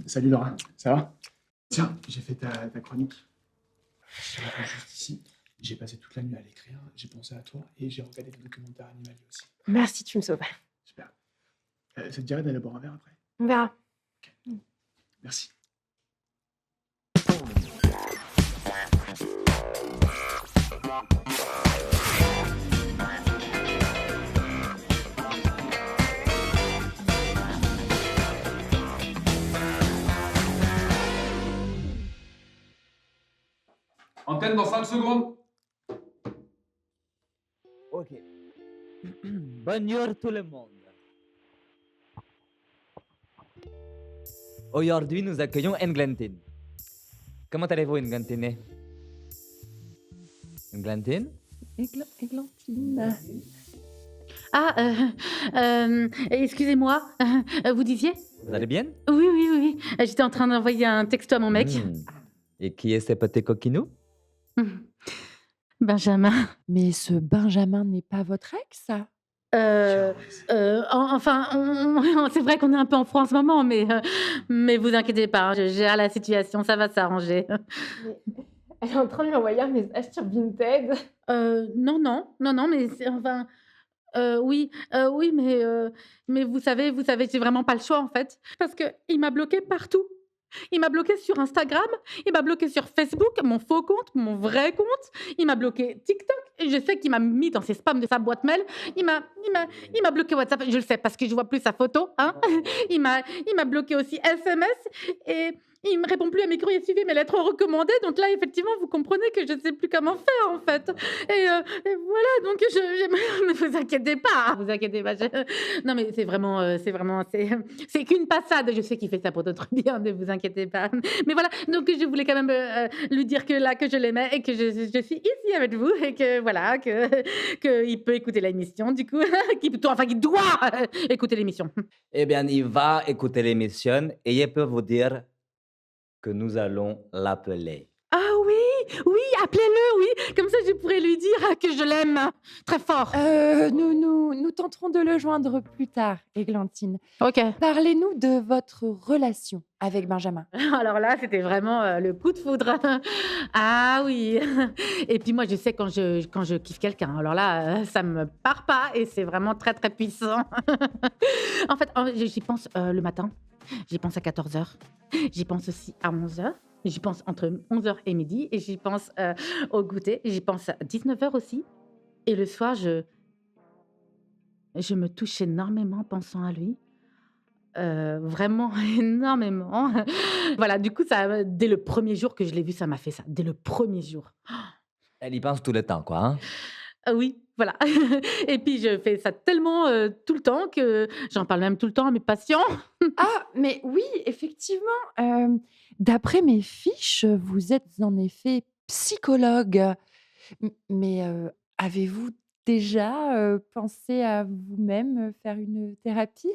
Salut Laura, ça va? Tiens, j'ai fait ta chronique. Je la juste ici. J'ai passé toute la nuit à l'écrire, j'ai pensé à toi et j'ai regardé des documentaires animaliers aussi. Merci, tu me sauves. Super. Ça te dirait d'aller boire un verre après? On verra. Merci. Antenne dans 5 secondes. Ok. Bonjour tout le monde. Aujourd'hui, nous accueillons Englantine. Comment allez-vous, Englantine? Englantine? Églantine. Ah, excusez-moi, vous disiez? Vous allez bien? Oui. J'étais en train d'envoyer un texto à mon mec. Et qui est ce petit coquinou? Benjamin. Mais ce Benjamin n'est pas votre ex? Enfin, c'est vrai qu'on est un peu en froid en ce moment, mais vous inquiétez pas, hein, je gère la situation, ça va s'arranger. Elle est en train de lui envoyer un message sur Vinted. Non, mais enfin, oui, mais vous savez, j'ai vraiment pas le choix en fait, parce que il m'a bloqué partout. Il m'a bloqué sur Instagram, il m'a bloqué sur Facebook, mon faux compte, mon vrai compte, il m'a bloqué TikTok, et je sais qu'il m'a mis dans ses spams de sa boîte mail, il m'a bloqué WhatsApp, je le sais parce que je vois plus sa photo, hein. Il m'a bloqué aussi SMS, et il me répond plus à mes courriers suivis, mes lettres recommandées, donc là effectivement vous comprenez que je sais plus comment faire en fait. Et voilà, donc mais vous inquiétez pas, non mais c'est vraiment, c'est qu'une passade, je sais qu'il fait ça pour d'autres bien, ne vous inquiétez pas. Mais voilà, donc je voulais quand même lui dire que je l'aimais et que je suis ici avec vous et que voilà, qu'il peut écouter l'émission du coup, qu'il doit écouter l'émission. Eh bien, il va écouter l'émission et je peux vous dire que nous allons l'appeler. Ah oui, appelez-le, oui, comme ça je pourrais lui dire que je l'aime très fort. Nous tenterons de le joindre plus tard, Églantine. Ok. Parlez-nous de votre relation avec Benjamin. Alors là, c'était vraiment le coup de foudre. Ah oui. Et puis moi, je sais quand je kiffe quelqu'un. Alors là, ça me part pas et c'est vraiment très très puissant. En fait, j'y pense le matin. J'y pense à 14h. J'y pense aussi à 11h. J'y pense entre 11h et midi. Et j'y pense au goûter. J'y pense à 19h aussi. Et le soir, je me touche énormément en pensant à lui. Vraiment énormément. Voilà, du coup, ça, dès le premier jour que je l'ai vu, ça m'a fait ça. Dès le premier jour. Elle y pense tout le temps, quoi. Hein? Ah oui, voilà. Et puis, je fais ça tellement tout le temps que j'en parle même tout le temps à mes patients. Ah, mais oui, effectivement. D'après mes fiches, vous êtes en effet psychologue. Mais avez-vous déjà pensé à vous-même faire une thérapie?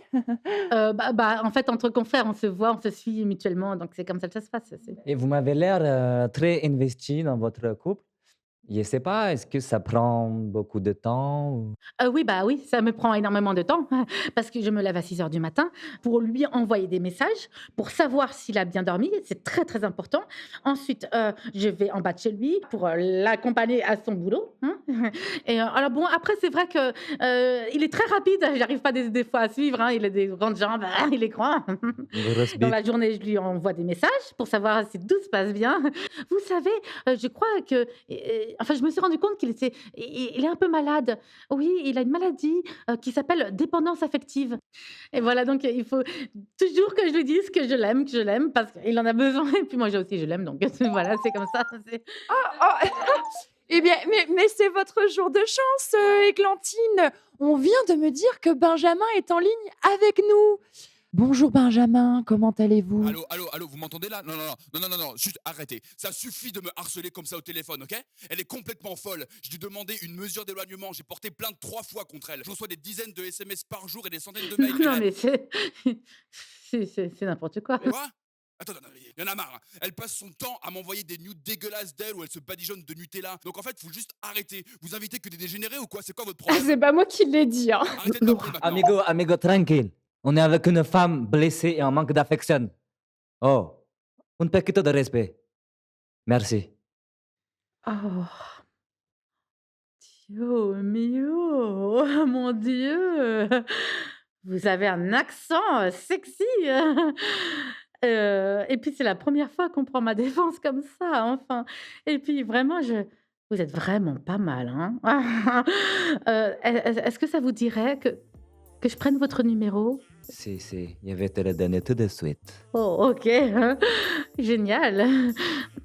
En fait, entre confrères, on se voit, on se suit mutuellement. Donc, c'est comme ça que ça se passe. Et vous m'avez l'air très investi dans votre couple. Je sais pas, est-ce que ça prend beaucoup de temps ou... Oui, ça me prend énormément de temps parce que je me lève à 6 heures du matin pour lui envoyer des messages, pour savoir s'il a bien dormi. C'est très, très important. Ensuite, je vais en bas de chez lui pour l'accompagner à son boulot. Hein. Et alors bon, après, c'est vrai que il est très rapide. J'arrive pas des fois à suivre. Hein. Il a des grandes jambes. Il est grand. Grosse Dans bite. la journée, je lui envoie des messages pour savoir si tout se passe bien. Vous savez, je crois que... enfin, je me suis rendu compte il est un peu malade. Oui, il a une maladie qui s'appelle dépendance affective. Et voilà, donc il faut toujours que je lui dise que je l'aime, parce qu'il en a besoin. Et puis moi, aussi, je l'aime. Donc voilà, c'est comme ça. Oh! Eh bien, mais c'est votre jour de chance, Églantine. On vient de me dire que Benjamin est en ligne avec nous. Bonjour Benjamin, comment allez-vous? Allô, vous m'entendez là? Non, juste arrêtez. Ça suffit de me harceler comme ça au téléphone, ok? Elle est complètement folle. J'ai dû demander une mesure d'éloignement. J'ai porté plainte 3 fois contre elle. Je reçois des dizaines de SMS par jour et des centaines de mails. Non, mais c'est n'importe quoi. Quoi? Attends, il y en a marre. Hein. Elle passe son temps à m'envoyer des nudes dégueulasses d'elle où elle se badigeonne de Nutella. Donc en fait, faut juste arrêter. Vous invitez que des dégénérés ou quoi? C'est quoi votre Ah, problème? c'est pas moi qui l'ai dit, hein. Arrêtez de m'appeler maintenant. Amigo, tranquille. On est avec une femme blessée et en manque d'affection. Oh, un poquito de respect. Merci. Oh, Dieu mio, mon Dieu, vous avez un accent sexy. Et puis c'est la première fois qu'on prend ma défense comme ça, enfin. Et puis vraiment, vous êtes vraiment pas mal, hein. Est-ce que ça vous dirait que je prenne votre numéro? Si, si, je vais te le donner tout de suite. Oh, ok, génial.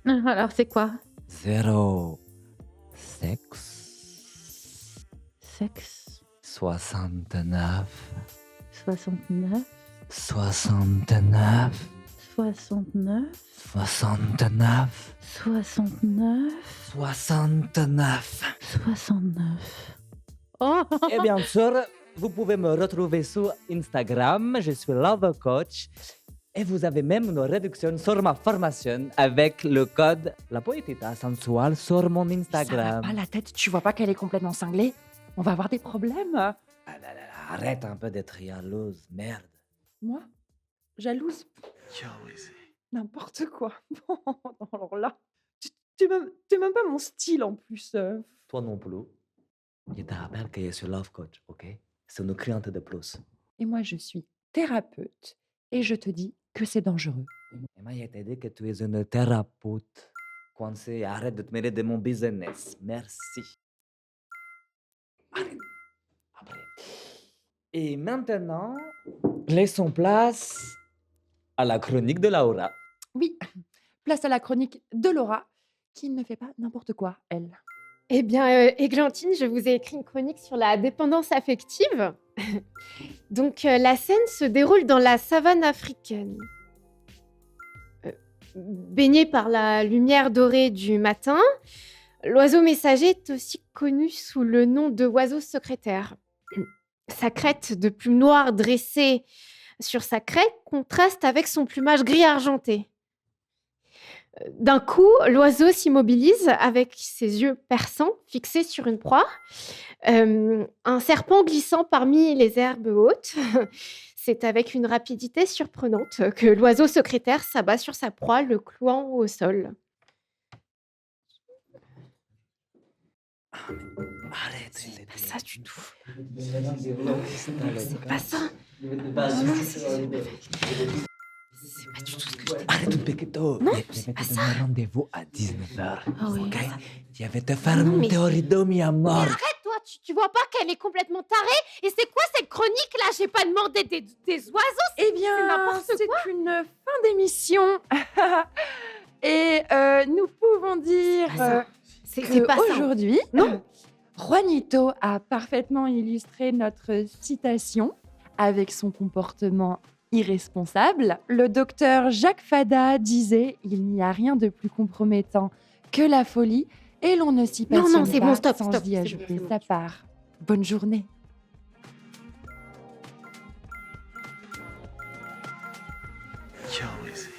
Alors c'est quoi? 0, sexe, Sexe 69, 69, 69, 69, 69, 69, 69. 69. Oh! Et bien sûr, vous pouvez me retrouver sur Instagram. Je suis Love Coach. Et vous avez même une réduction sur ma formation avec le code La Poétita Sensual sur mon Ça va Instagram. pas la tête, tu vois pas qu'elle est complètement cinglée? On va avoir des problèmes. Ah là là, arrête un peu d'être jalouse, merde. Moi? Jalouse? N'importe quoi. Alors là, t'es même pas mon style en plus. Toi non plus. Je te rappelle que je suis Love Coach, ok? C'est une cliente de plus. Et moi, je suis thérapeute et je te dis que c'est dangereux. Et moi, je t'ai dit que tu es une thérapeute. Coincé, arrête de te mêler de mon business. Merci. Arrête. Après. Et maintenant, laissons place à la chronique de Laura. Oui, place à la chronique de Laura, qui ne fait pas n'importe quoi, elle. Eh bien, Églantine, je vous ai écrit une chronique sur la dépendance affective. Donc, la scène se déroule dans la savane africaine. Baigné par la lumière dorée du matin, l'oiseau messager est aussi connu sous le nom de oiseau secrétaire. Sa crête de plumes noires dressée sur sa crête contraste avec son plumage gris argenté. D'un coup, l'oiseau s'immobilise avec ses yeux perçants fixés sur une proie. Un serpent glissant parmi les herbes hautes. C'est avec une rapidité surprenante que l'oiseau secrétaire s'abat sur sa proie, le clouant au sol. Arrête. C'est pas ça du tout. C'est C'est pas ça. Non, C'est pas du tout ce que je t'ai arrête un poquito. Non, Je c'est vais pas te ça. donner rendez-vous à 19h. Ah oui. Ok? Je vais te faire Non, une mais- théorie d'homme à mort. Arrête, toi, tu vois pas qu'elle est complètement tarée? Et c'est quoi cette chronique là? J'ai pas demandé des oiseaux. Eh bien, n'importe c'est une fin d'émission. Et nous pouvons dire C'est pas ça. qu'aujourd'hui, Non. Juanito a parfaitement illustré notre citation avec son comportement irresponsable. Le docteur Jacques Fada disait « Il n'y a rien de plus compromettant que la folie et l'on ne s'y Non, passionne c'est pas bon, stop, sans stop, y c'est bon, ajouter c'est bon. sa part. Bonne journée. Yo, ouais, c'est-